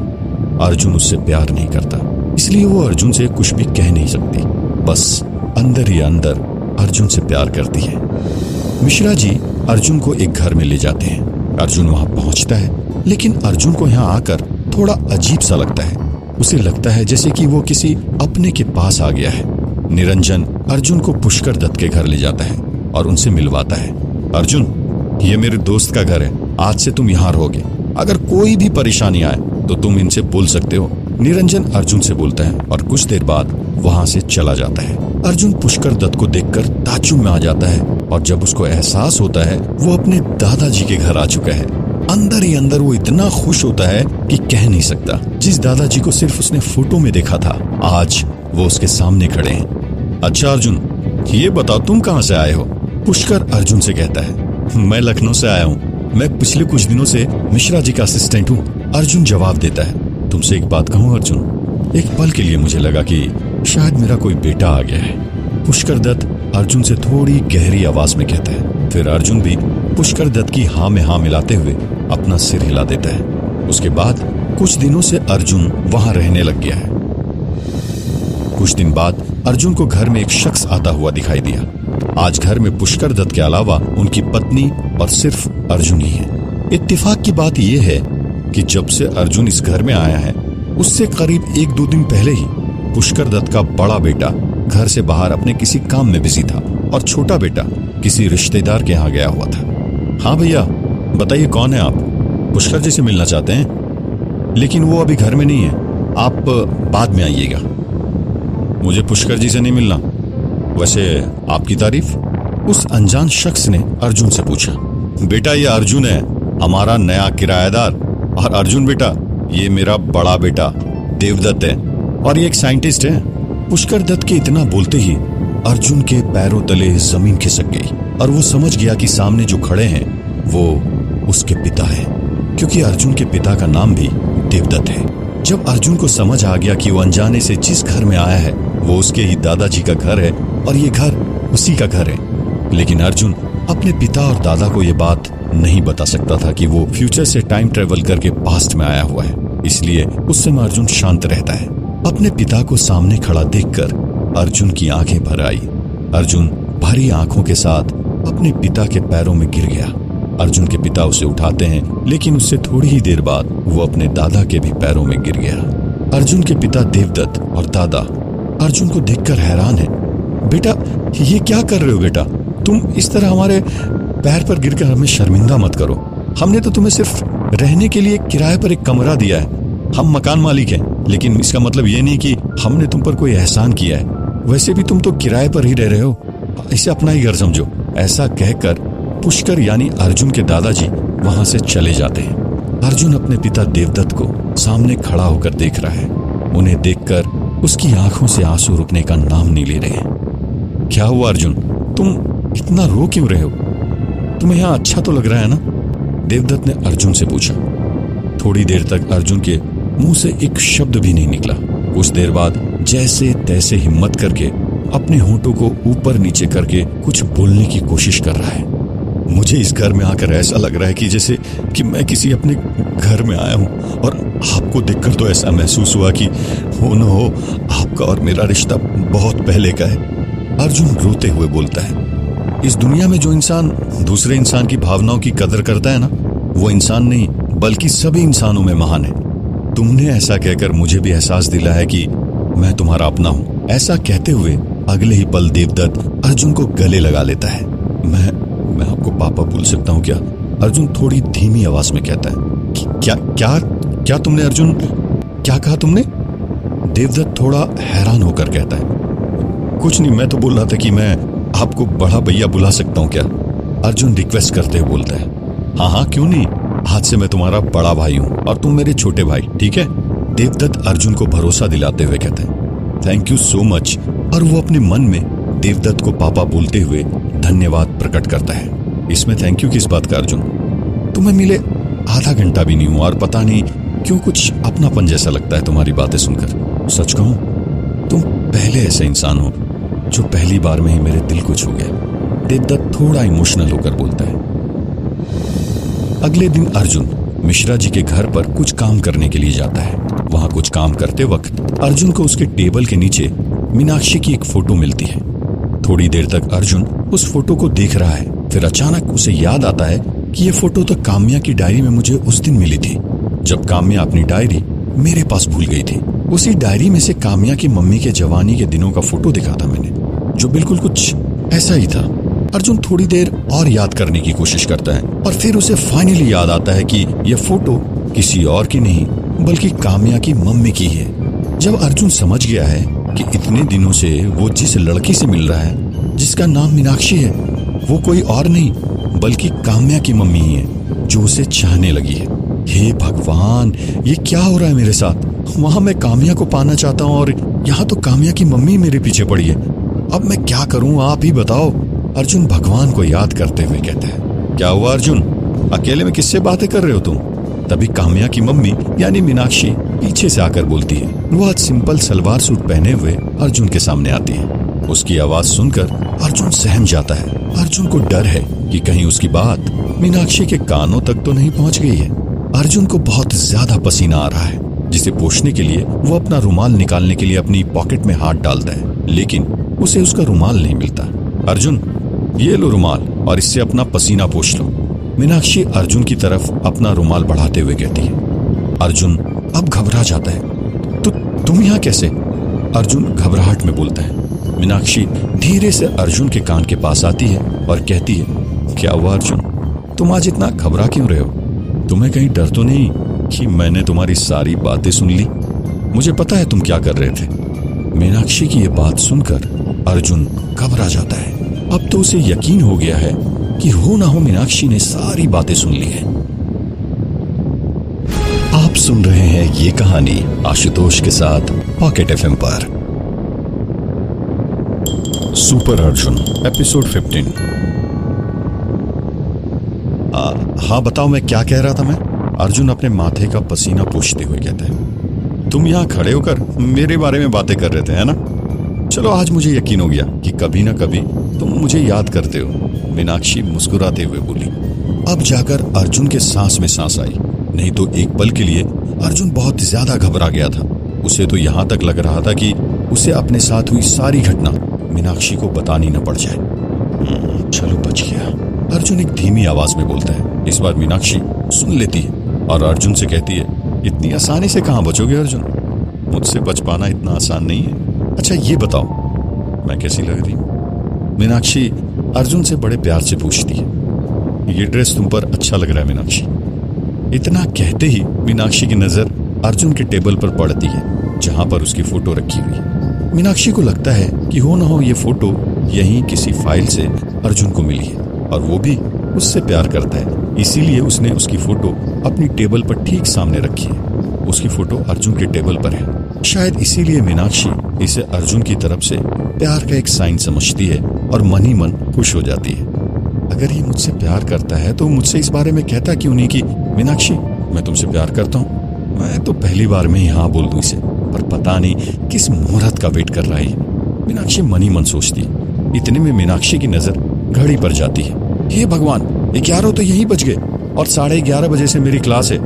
अर्जुन उससे प्यार नहीं करता, इसलिए वो अर्जुन से कुछ भी कह नहीं सकती। बस अंदर ही अंदर अर्जुन से प्यार करती है। मिश्रा जी अर्जुन को एक घर में ले जाते हैं। अर्जुन वहां पहुंचता है, लेकिन अर्जुन को यहाँ आकर थोड़ा अजीब सा लगता है। उसे लगता है जैसे कि वो किसी अपने के पास आ गया है। निरंजन अर्जुन को पुष्कर दत्त के घर ले जाता है और उनसे मिलवाता है। अर्जुन, ये मेरे दोस्त का घर है, आज से तुम यहाँ रहोगे। अगर कोई भी परेशानी आए तो तुम इनसे बोल सकते हो। निरंजन अर्जुन से बोलता है और कुछ देर बाद वहां से चला जाता है। अर्जुन पुष्कर दत्त को देखकर ताज्जुब में आ जाता है और जब उसको एहसास होता है वो अपने दादाजी के घर आ चुका है, अंदर ही अंदर वो इतना खुश होता है कि कह नहीं सकता। जिस दादाजी को सिर्फ उसने फोटो में देखा था, आज वो उसके सामने खड़े हैं। अच्छा अर्जुन, ये बताओ तुम कहाँ से आए हो? पुष्कर अर्जुन से कहता है, मैं लखनऊ से आया हूँ। मैं पिछले कुछ दिनों से मिश्रा जी का असिस्टेंट हूँ। अर्जुन जवाब देता है, तुमसे एक बात कहूँ अर्जुन? एक पल के लिए मुझे लगा कि शायद मेरा कोई बेटा आ गया है। पुष्कर दत्त अर्जुन से थोड़ी गहरी आवाज में कहता है। फिर अर्जुन भी पुष्कर दत्त की हाँ में हाँ मिलाते हुए अपना सिर हिला देता है। उसके बाद कुछ दिनों से अर्जुन वहां रहने लग गया है। कुछ दिन बाद अर्जुन को घर में एक शख्स आता हुआ दिखाई दिया। आज घर में पुष्कर दत्त के अलावा उनकी पत्नी और सिर्फ अर्जुन ही है। इत्तेफाक की बात यह है कि जब से अर्जुन इस घर में आया है, उससे करीब 1-2 दिन पहले ही पुष्कर दत्त का बड़ा बेटा घर से बाहर अपने किसी काम में बिजी था और छोटा बेटा किसी रिश्तेदार के यहाँ गया हुआ था। हाँ भैया बताइए, कौन है आप? पुष्कर जी से मिलना चाहते हैं, लेकिन वो अभी घर में नहीं है, आप बाद में आइएगा। मुझे पुष्कर जी से नहीं मिलना। वैसे आपकी तारीफ? उस अनजान शख्स ने अर्जुन से पूछा। बेटा ये अर्जुन है, हमारा नया किराएदार। और अर्जुन बेटा, ये मेरा बड़ा बेटा देवदत्त है और ये एक साइंटिस्ट है। पुष्कर दत्त के इतना बोलते ही अर्जुन के पैरों तले जमीन खिसक गई और वो समझ गया कि सामने जो खड़े हैं वो उसके पिता है, क्योंकि अर्जुन के पिता का नाम भी देवदत्त है। जब अर्जुन को समझ आ गया कि वो अनजाने से जिस घर में आया है वो उसके ही दादाजी का घर है और ये घर उसी का घर है, लेकिन अर्जुन अपने पिता और दादा को ये बात नहीं बता सकता था कि वो फ्यूचर से टाइम ट्रेवल करके पास्ट में आया हुआ है। इसलिए उस समय अर्जुन शांत रहता है। अपने पिता को सामने खड़ा देखकर अर्जुन की आंखें भर आई। अर्जुन भारी आंखों के साथ अपने पिता के पैरों में गिर गया। अर्जुन के पिता उसे उठाते हैं, लेकिन उससे थोड़ी ही देर बाद वो अपने दादा के भी पैरों में गिर गया। अर्जुन के पिता देवदत्त और दादा अर्जुन को देखकर हैरान है। बेटा ये क्या कर रहे हो बेटा? तुम इस तरह हमारे पैर पर गिरकर हमें शर्मिंदा मत करो। हमने तो तुम्हें सिर्फ रहने के लिए किराए पर एक कमरा दिया है। हम मकान मालिक हैं, लेकिन इसका मतलब ये नहीं कि हमने तुम पर कोई एहसान किया है। वैसे भी तुम तो किराए पर ही रह रहे हो, इसे अपना ही घर समझो। ऐसा कहकर पुष्कर यानी अर्जुन के दादाजी वहां से चले जाते हैं। अर्जुन अपने पिता देवदत्त को सामने खड़ा होकर देख रहा है। उन्हें देखकर उसकी आंखों से आंसू रुकने का नाम नहीं ले रहे। क्या हुआ अर्जुन, तुम इतना रो क्यों रहे हो? तुम्हें यहाँ अच्छा तो लग रहा है ना? देवदत्त ने अर्जुन से पूछा। थोड़ी देर तक अर्जुन के मुंह से एक शब्द भी नहीं निकला। कुछ देर बाद जैसे तैसे हिम्मत करके अपने होंठों को ऊपर नीचे करके कुछ बोलने की कोशिश कर रहा है। मुझे इस घर में आकर ऐसा लग रहा है कि जैसे कि मैं किसी अपने घर में आया हूं, और आपको देखकर तो ऐसा महसूस हुआ कि हो न हो आपका और मेरा रिश्ता बहुत पहले का है। अर्जुन रोते हुए बोलता है, इस दुनिया में जो इंसान दूसरे इंसान की भावनाओं की कदर करता है ना, वो इंसान नहीं बल्कि सभी इंसानों में महान है। तुमने ऐसा कहकर मुझे भी एहसास दिला है कि मैं तुम्हारा अपना हूं। ऐसा कहते हुए अगले ही पल देवदत्त अर्जुन को गले लगा लेता है। मैं आपको पापा बोल सकता हूँ क्या? अर्जुन थोड़ी धीमी आवाज में कहता है। क्या तुमने अर्जुन, क्या कहा तुमने? देवदत्त थोड़ा हैरान होकर कहता है, कुछ नहीं, मैं तो बोल रहा था कि मैं आपको बड़ा भैया बुला सकता हूँ क्या? अर्जुन रिक्वेस्ट करते हुए बोलता है, हाँ क्यों नहीं, आज से मैं तुम्हारा बड़ा भाई हूँ और तुम मेरे छोटे भाई, ठीक है? देवदत्त अर्जुन को भरोसा दिलाते हुए कहते हैं, थैंक यू सो मच। और वो अपने मन में देवदत्त को पापा बोलते हुए धन्यवाद प्रकट करता है। इसमें थैंक यू किस बात का अर्जुन? तुम्हें मिले आधा घंटा भी नहीं हुआ और पता नहीं क्यों कुछ अपनापन जैसा लगता है तुम्हारी बातें सुनकर। सच कहूं, तुम पहले ऐसे इंसान हो जो पहली बार में ही मेरे दिल को छू गए। देवदत्त थोड़ा इमोशनल होकर बोलता है। अगले दिन अर्जुन मिश्रा जी के घर पर कुछ काम करने के लिए जाता है। वहां कुछ काम करते वक्त अर्जुन को उसके टेबल के नीचे मीनाक्षी की एक फोटो मिलती है। थोड़ी देर तक अर्जुन उस फोटो को देख रहा है, फिर अचानक उसे याद आता है कि ये फोटो तो काम्या की डायरी में मुझे उस दिन मिली थी जब काम्या अपनी डायरी मेरे पास भूल गई थी। उसी डायरी में से काम्या की मम्मी के जवानी के दिनों का फोटो देखा था मैंने, जो बिल्कुल कुछ ऐसा ही था। अर्जुन थोड़ी देर और याद करने की कोशिश करता है और फिर उसे फाइनली याद आता है कि यह फोटो किसी और की नहीं बल्कि काम्या की मम्मी की है। जब अर्जुन समझ गया है कि इतने दिनों से वो जिस लड़की से मिल रहा है जिसका नाम मीनाक्षी है, वो कोई और नहीं बल्कि काम्या की मम्मी ही है जो उसे चाहने लगी है। हे भगवान, ये क्या हो रहा है मेरे साथ? वहां मैं काम्या को पाना चाहता हूँ और यहाँ तो काम्या की मम्मी मेरे पीछे पड़ी है। अब मैं क्या करूँ, आप ही बताओ। अर्जुन भगवान को याद करते हुए कहता है, क्या हुआ अर्जुन, अकेले में किससे बातें कर रहे हो तुम? तभी काम्या की मम्मी यानी मीनाक्षी पीछे से आकर बोलती है। वो आज सिंपल सलवार सूट पहने हुए अर्जुन के सामने आती है। उसकी आवाज सुनकर अर्जुन सहम जाता है। अर्जुन को डर है कि कहीं उसकी बात मीनाक्षी के कानों तक तो नहीं पहुंच गई है। अर्जुन को बहुत ज्यादा पसीना आ रहा है, जिसे पोंछने के लिए वो अपना रुमाल निकालने के लिए अपनी पॉकेट में हाथ डालता है, लेकिन उसे उसका रुमाल नहीं मिलता। अर्जुन, ये लो रुमाल और इससे अपना पसीना पोंछ लो। मीनाक्षी अर्जुन की तरफ अपना रुमाल बढ़ाते हुए कहती है। अर्जुन अब घबरा जाता है। तो तुम यहाँ कैसे? अर्जुन घबराहट में बोलता है। मीनाक्षी धीरे से अर्जुन के कान के पास आती है और कहती है, क्या हुआ अर्जुन, तुम आज इतना घबरा क्यों रहे हो? तुम्हें कहीं डर तो नहीं कि मैंने तुम्हारी सारी बातें सुन ली? मुझे पता है तुम क्या कर रहे थे। मीनाक्षी की ये बात सुनकर अर्जुन घबरा जाता है। अब तो उसे यकीन हो गया है कि हो ना हो मीनाक्षी ने सारी बातें सुन ली है। आप सुन रहे हैं ये कहानी आशुतोष के साथ पॉकेट एफएम पर। Super Arjun episode 15। हाँ बताओ, मैं क्या कह रहा था मैं? अर्जुन अपने माथे का पसीना पोंछते हुए कहता है। तुम यहाँ खड़े होकर मेरे बारे में बातें कर रहे थे, है ना? चलो आज मुझे यकीन हो गया कि कभी ना कभी तुम मुझे याद करते हो। मीनाक्षी मुस्कुराते हुए बोली। अब जाकर अर्जुन के सांस में सांस आई, नहीं तो एक पल के लिए अर्जुन बहुत ज्यादा घबरा गया था। उसे तो यहाँ तक लग रहा था कि उसे अपने साथ हुई सारी घटना मीनाक्षी को बतानी न पड़ जाए। चलो बच गया, अर्जुन एक धीमी आवाज में बोलता है। इस बार मीनाक्षी सुन लेती है और अर्जुन से कहती है, इतनी आसानी से कहाँ बचोगे अर्जुन? मुझसे बच पाना इतना आसान नहीं है। अच्छा ये बताओ, मैं कैसी लग रही हूँ? मीनाक्षी अर्जुन से बड़े प्यार से पूछती है। ये ड्रेस तुम पर अच्छा लग रहा है मीनाक्षी। इतना कहते ही मीनाक्षी की नजर अर्जुन के टेबल पर पड़ती है जहां पर उसकी फोटो रखी हुई। मीनाक्षी को लगता है कि हो ना हो ये फोटो यहीं किसी फाइल से अर्जुन को मिली है और वो भी उससे प्यार करता है, इसीलिए उसने उसकी फोटो अपनी टेबल पर ठीक सामने रखी है। उसकी फोटो अर्जुन के टेबल पर है। शायद इसीलिए मीनाक्षी इसे अर्जुन की तरफ से प्यार का एक साइन समझती है और मन ही मन खुश हो जाती है। अगर ये मुझसे प्यार करता है तो मुझसे इस बारे में कहता क्यों नहीं कि मीनाक्षी मैं तुमसे प्यार करता हूँ? मैं तो पहली बार में ही हाँ बोल दूं इसे, पर पता नहीं किस मुहूर्त का वेट कर रहा है। मीनाक्षी मन ही मन सोचती। इतने में मीनाक्षी की नजर घड़ी पर जाती है। हे भगवान, 11 तो यहीं बज गए और 11:30 बजे से मेरी क्लास है।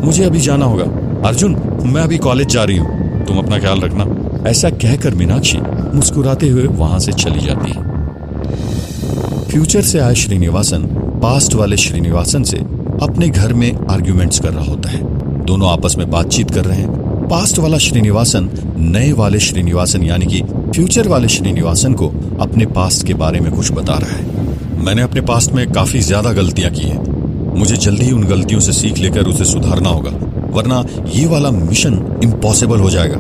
मुझे अभी जाना होगा। अर्जुन, मैं अभी कॉलेज जा रही हूँ, तुम अपना ख्याल रखना। ऐसा कहकर मीनाक्षी मुस्कुराते हुए वहां से चली जाती है। फ्यूचर से आए श्रीनिवासन पास्ट वाले श्रीनिवासन से अपने घर में आर्ग्यूमेंट्स कर रहा होता है। दोनों आपस में बातचीत कर रहे हैं। पास्ट वाला श्रीनिवासन नए वाले श्रीनिवासन यानी कि फ्यूचर वाले श्रीनिवासन को अपने पास्ट के बारे में कुछ बता रहा है। मैंने अपने पास्ट में काफी ज्यादा गलतियां की हैं। मुझे जल्दी ही उन गलतियों से सीख लेकर उसे सुधारना होगा, वरना ये वाला मिशन इम्पॉसिबल हो जाएगा।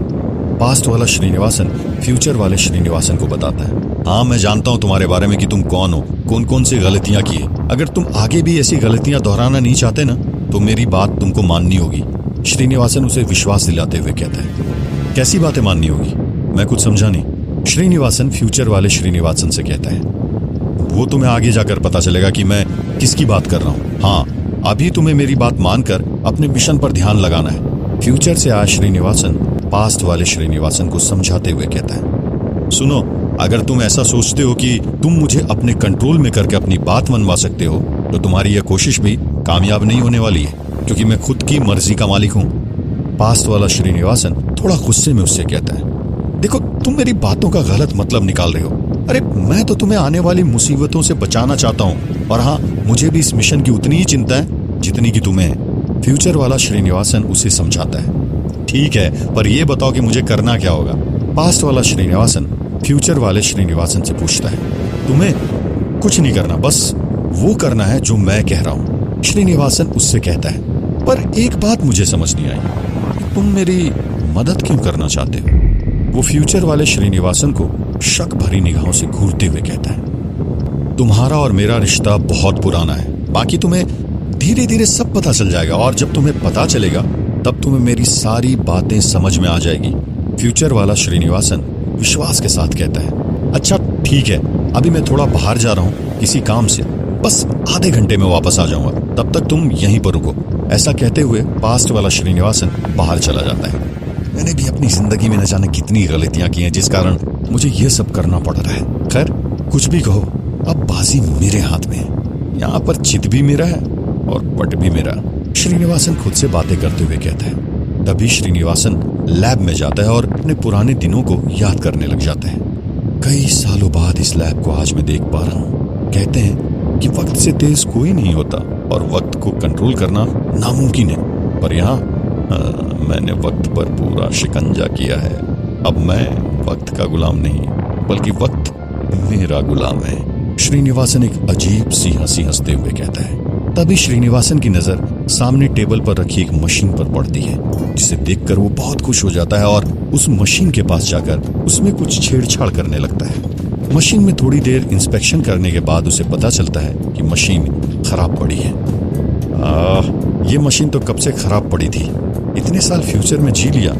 पास्ट वाला श्रीनिवासन फ्यूचर वाले श्रीनिवासन को बताता है। हाँ, मैं जानता हूँ तुम्हारे बारे में कि तुम कौन हो, कौन कौन सी गलतियां की है। अगर तुम आगे भी ऐसी गलतियां दोहराना नहीं चाहते ना, तो मेरी बात तुमको माननी होगी। श्रीनिवासन उसे विश्वास दिलाते हुए कहता है। कैसी बातें माननी होगी? मैं कुछ समझा नहीं। श्रीनिवासन फ्यूचर वाले श्रीनिवासन से कहता है। वो तुम्हें आगे जाकर पता चलेगा कि मैं किसकी बात कर रहा हूँ। हाँ, अभी तुम्हें मेरी बात मानकर अपने मिशन पर ध्यान लगाना है। फ्यूचर से आया श्रीनिवासन पास्ट वाले श्रीनिवासन को समझाते हुए कहता है। सुनो, अगर तुम ऐसा सोचते हो कि तुम मुझे अपने कंट्रोल में करके अपनी बात मनवा सकते हो, तो तुम्हारी यह कोशिश भी कामयाब नहीं होने वाली है, क्योंकि मैं खुद की मर्जी का मालिक हूँ। पास्ट वाला श्रीनिवासन थोड़ा गुस्से में उससे कहता है, देखो तुम मेरी बातों का गलत मतलब निकाल रहे हो। अरे मैं तो तुम्हें आने वाली मुसीबतों से बचाना चाहता हूँ, और हाँ मुझे भी इस मिशन की उतनी ही चिंता है जितनी की तुम्हें है। फ्यूचर वाला श्रीनिवासन उसे समझाता है, ठीक है पर यह बताओ कि मुझे करना क्या होगा। पास्ट वाला श्रीनिवासन फ्यूचर वाले श्रीनिवासन से पूछता है, तुम्हें कुछ नहीं करना, बस वो करना है जो मैं कह रहा हूँ। श्रीनिवासन उससे कहता है, पर एक बात मुझे समझ नहीं आई, तुम मेरी मदद क्यों करना चाहते हो। वो फ्यूचर वाले श्रीनिवासन को शक भरी निगाहों से घूरते हुए कहता है, तुम्हारा और मेरा रिश्ता बहुत पुराना है, बाकी तुम्हें धीरे धीरे सब पता चल जाएगा, और जब तुम्हें पता चलेगा तब तुम्हें मेरी सारी बातें समझ में आ जाएगी। फ्यूचर वाला श्रीनिवासन विश्वास के साथ कहता है, अच्छा ठीक है, अभी मैं थोड़ा बाहर जा रहा हूँ किसी काम से, बस आधे घंटे में वापस आ जाऊंगा, तब तक तुम यहीं पर रुको। ऐसा कहते हुए पास्ट वाला श्रीनिवासन बाहर चला जाता है। मैंने भी अपनी जिंदगी में न जाने कितनी गलतियां की हैं जिस कारण मुझे ये सब करना पड़ रहा है। खैर कुछ भी कहो, अब बाजी मेरे हाथ में है, यहाँ पर चित भी मेरा है और पट भी मेरा। श्रीनिवासन खुद से बातें करते हुए कहता है। तभी श्रीनिवासन लैब में जाता है और अपने पुराने दिनों को याद करने लग जाता है। कई सालों बाद इस लैब को आज मैं देख पा रहा हूँ। कहते हैं कि वक्त से तेज कोई नहीं होता और वक्त को कंट्रोल करना नामुमकिन है, पर यहाँ मैंने वक्त पर पूरा शिकंजा किया है। अब मैं वक्त का गुलाम नहीं बल्कि वक्त मेरा गुलाम है। श्रीनिवासन एक अजीब सी हंसी हंसते हुए कहता है। तभी श्रीनिवासन की नजर सामने टेबल पर रखी एक मशीन पर पड़ती है, जिसे देखकर वो बहुत खुश हो जाता है और उस मशीन के पास जाकर उसमें कुछ छेड़छाड़ करने लगता है। मशीन में थोड़ी देर इंस्पेक्शन करने के बाद उसे पता चलता है कि मशीन खराब पड़ी है। ये मशीन तो कब से खराब पड़ी थी, इतने साल फ्यूचर में जी लिया,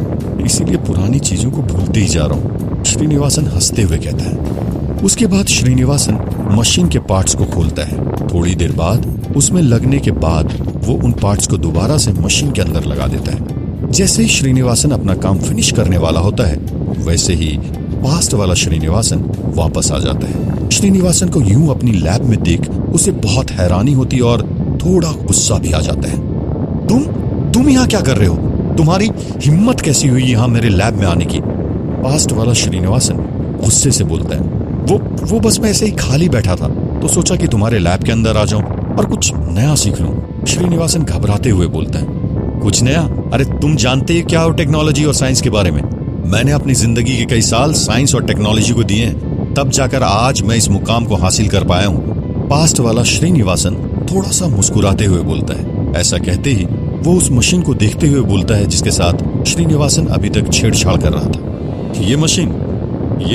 इसीलिए पुरानी चीजों को भूलते ही जा रहा हूँ, श्रीनिवासन हंसते हुए कहता है। उसके बाद श्रीनिवासन मशीन के पार्ट्स को खोलता है। थोड़ी देर बाद उसमें लगने के बाद वो उन पार्ट्स को दोबारा से मशीन के अंदर लगा देता है। जैसे ही श्रीनिवासन अपना काम फिनिश करने वाला होता है, वैसे ही पास्ट वाला श्रीनिवासन वापस आ जाता है। श्रीनिवासन को यूं अपनी लैब में देख उसे बहुत हैरानी होती और थोड़ा गुस्सा भी आ जाता है। तुम यहाँ क्या कर रहे हो? तुम्हारी हिम्मत कैसी हुई यहाँ मेरे लैब में आने की? पास्ट वाला श्रीनिवासन गुस्से से बोलता है। वो बस मैं ऐसे ही खाली बैठा था तो सोचा कि तुम्हारे लैब के अंदर आ जाऊं और कुछ नया सीख लूं। श्रीनिवासन घबराते हुए बोलता है। कुछ नया? अरे तुम जानते ही क्या हो टेक्नोलॉजी और साइंस के बारे में? मैंने अपनी जिंदगी के कई साल साइंस और टेक्नोलॉजी को दिए हैं, तब जाकर आज मैं इस मुकाम को हासिल कर पाया हूँ। पास्ट वाला श्रीनिवासन थोड़ा सा मुस्कुराते हुए बोलता है। ऐसा कहते ही वो उस मशीन को देखते हुए बोलता है जिसके साथ श्रीनिवासन अभी तक छेड़छाड़ कर रहा था। ये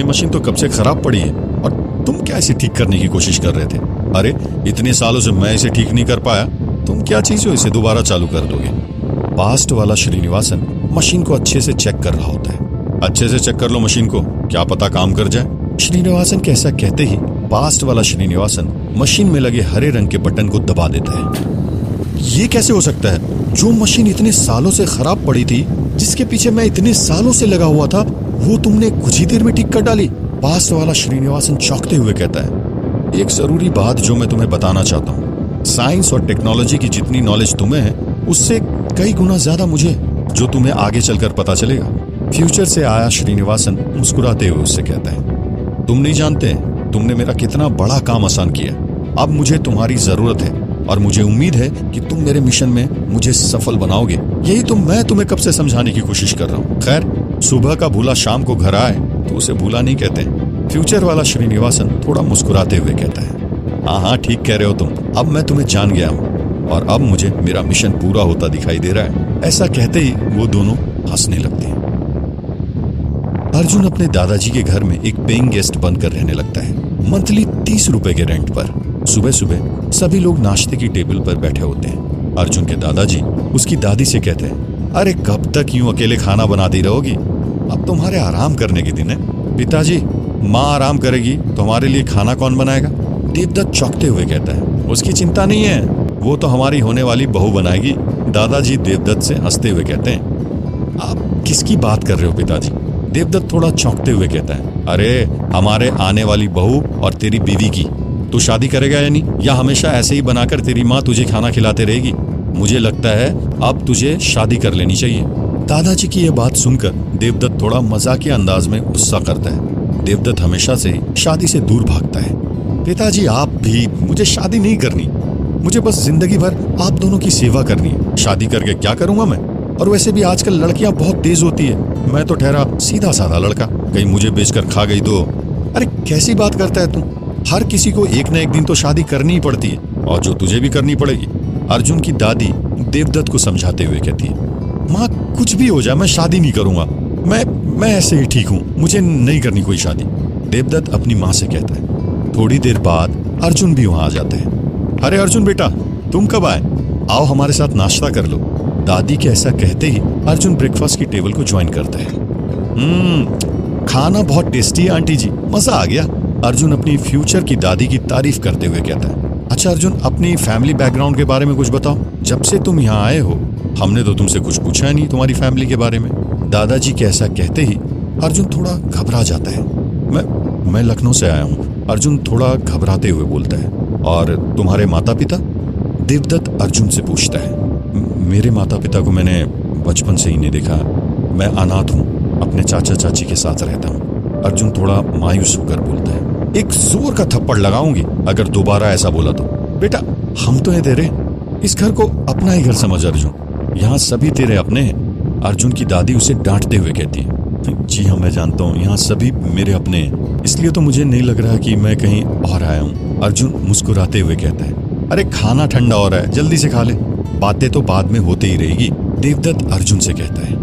मशीन तो कब से खराब पड़ी है और तुम क्या इसे ठीक करने की कोशिश कर रहे थे? अरे इतने सालों से मैं इसे ठीक नहीं कर पाया, तुम क्या चीज हो, इसे दोबारा चालू कर दोगे? पास्ट वाला श्रीनिवासन मशीन को अच्छे से चेक कर रहा होता है। अच्छे से चेक कर लो मशीन को, क्या पता काम कर जाए। श्रीनिवासन के ऐसा कहते ही पास्ट वाला श्रीनिवासन मशीन में लगे हरे रंग के बटन को दबा देता है। ये कैसे हो सकता है? जो मशीन इतने सालों से खराब पड़ी थी, जिसके पीछे मैं इतने सालों से लगा हुआ था, वो तुमने कुछ ही देर में ठीक कर डाली। पास्ट वाला श्रीनिवासन चौंकते हुए कहता है। एक जरूरी बात जो मैं तुम्हें बताना चाहता हूँ, साइंस और टेक्नोलॉजी की जितनी नॉलेज तुम्हें है उससे कई गुना ज्यादा मुझे, जो तुम्हें आगे चलकर पता चलेगा। फ्यूचर से आया श्रीनिवासन मुस्कुराते हुए उससे कहता है। तुम नहीं जानते तुमने मेरा कितना बड़ा काम आसान किया। अब मुझे तुम्हारी जरूरत है और मुझे उम्मीद है कि तुम मेरे मिशन में मुझे सफल बनाओगे। यही तो मैं तुम्हें कब से समझाने की कोशिश कर रहा हूँ। खैर, सुबह का भूला शाम को घर आए तो उसे भूला नहीं कहते। फ्यूचर वाला श्रीनिवासन थोड़ा मुस्कुराते हुए कहता है। हाँ ठीक कह रहे हो तुम, अब मैं तुम्हें जान गया हूँ और अब मुझे मेरा मिशन पूरा होता दिखाई दे रहा है। ऐसा कहते ही वो दोनों हंसने लगते हैं। अर्जुन अपने दादाजी के घर में एक पेइंग गेस्ट बनकर रहने लगता है, मंथली 30 रुपए के रेंट पर। सुबह सुबह सभी लोग नाश्ते की टेबल पर बैठे होते हैं। अर्जुन के दादाजी उसकी दादी से कहते हैं, अरे कब तक यूं अकेले खाना बनाती रहोगी? अब तुम्हारे आराम करने के दिन है। पिताजी, माँ आराम करेगी तो हमारे लिए खाना कौन बनाएगा? देवदत्त चौंकते हुए कहता है। उसकी चिंता नहीं है, वो तो हमारी होने वाली बहू बनाएगी। दादाजी देवदत्त से हंसते हुए कहते हैं। आप किसकी बात कर रहे हो पिताजी? देवदत्त थोड़ा चौंकते हुए कहता है। अरे हमारे आने वाली बहू और तेरी बीवी की। तू शादी करेगा या नहीं, या हमेशा ऐसे ही बनाकर तेरी माँ तुझे खाना खिलाते रहेगी? मुझे लगता है अब तुझे शादी कर लेनी चाहिए। दादाजी की यह बात सुनकर देवदत्त थोड़ा मजाकिया अंदाज में गुस्सा करता है। देवदत्त हमेशा से शादी से दूर भागता है। पिताजी आप भी, मुझे शादी नहीं करनी, मुझे बस जिंदगी भर आप दोनों की सेवा करनी है। शादी करके क्या करूंगा मैं? और वैसे भी आजकल लड़कियां बहुत तेज होती है, मैं तो ठहरा सीधा साधा लड़का, कहीं मुझे बेचकर खा गई तो। अरे कैसी बात करता है तू? हर किसी को एक न एक दिन तो शादी करनी ही पड़ती है, और जो तुझे भी करनी पड़ेगी। अर्जुन की दादी देवदत्त को समझाते हुए कहती है, माँ कुछ भी हो जाए मैं शादी नहीं करूंगा, मैं ऐसे ही ठीक हूँ, मुझे नहीं करनी कोई शादी। देवदत्त अपनी माँ से कहता है। थोड़ी देर बाद अर्जुन भी वहां आ जाते हैं। अरे अर्जुन बेटा, तुम कब आए? आओ हमारे साथ नाश्ता कर लो। दादी के ऐसा कहते ही अर्जुन ब्रेकफास्ट की टेबल को ज्वाइन करता है। खाना बहुत टेस्टी है आंटी जी, मजा आ गया। अर्जुन अपनी फ्यूचर की दादी की तारीफ करते हुए कहता है। अच्छा अर्जुन, अपनी फैमिली बैकग्राउंड के बारे में कुछ बताओ। जब से तुम यहाँ आए हो हमने तो तुमसे कुछ पूछा नहीं तुम्हारी फैमिली के बारे में। दादाजी के ऐसा कहते ही अर्जुन थोड़ा घबरा जाता है। मैं लखनऊ से आया हूँ, अर्जुन थोड़ा घबराते हुए बोलता है। और तुम्हारे माता पिता? देवदत्त अर्जुन से पूछता है। मेरे माता पिता को मैंने बचपन से ही नहीं देखा, मैं अनाथ हूँ, अपने चाचा चाची के साथ रहता हूँ। अर्जुन थोड़ा मायूस होकर बोलता है। एक जोर का थप्पड़ लगाऊंगी अगर दोबारा ऐसा बोला तो। बेटा हम तो हैं तेरे, इस घर को अपना ही घर समझ अर्जुन, यहाँ सभी तेरे अपने हैं। अर्जुन की दादी उसे डांटते हुए कहती है। जी हाँ मैं जानता हूँ, यहाँ सभी मेरे अपने हैं, इसलिए तो मुझे नहीं लग रहा कि मैं कहीं और आया हूँ। अर्जुन मुस्कुराते हुए कहता है। अरे खाना ठंडा हो रहा है, जल्दी से खा ले, बातें तो बाद में होते ही रहेगी। देवदत्त अर्जुन से कहता है।